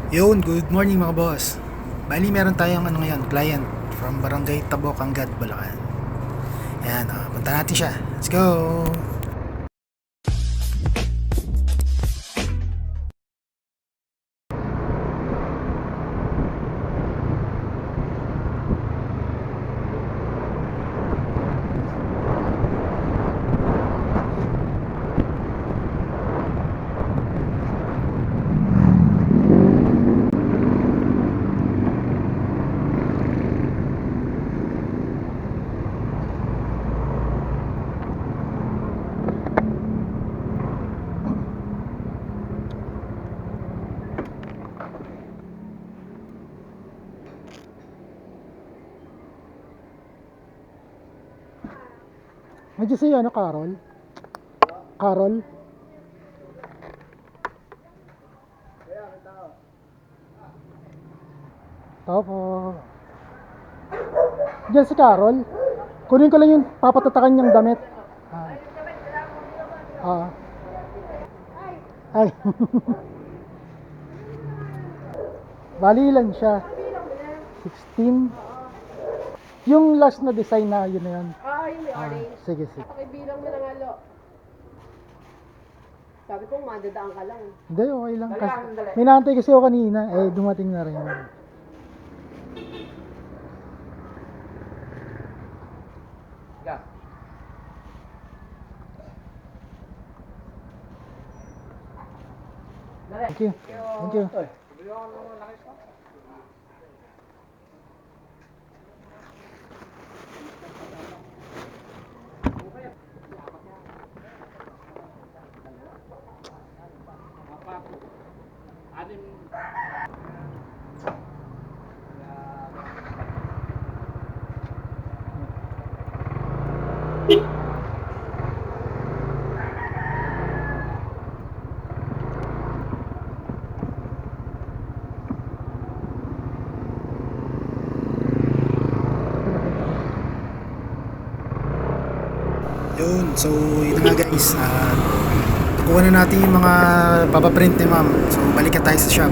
Yun, good morning mga boss. Bali meron tayong ngayon, client from Barangay Tabocangad, Bulacan. Yan, punta natin siya. Let's go! Medyo si Carol? Carol? Tao po. Diyan si Carol. Kunin ko lang yung papatatakan niyang damit. Ay. Bali ilan siya? 16. Yung last na design na yun na yun. Yung may orange. Sige. Pakibilang mo na nga, Lo. Sabi ko, madadaan ka lang. Hindi, okay lang. Dali. May naantay kasi ako kanina. Dumating na rin. Thank you. Thank you. Yun, so yun nga guys, kukuha na natin yung mga papaprint ni ma'am. So balikan tayo sa shop.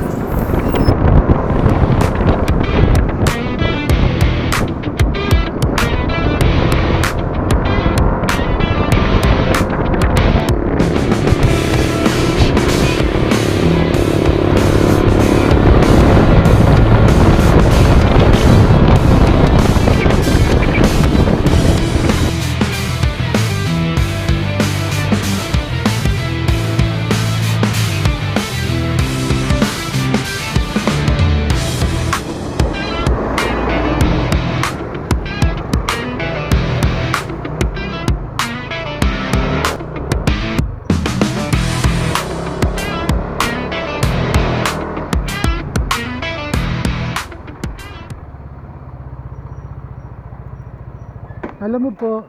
Alam mo po,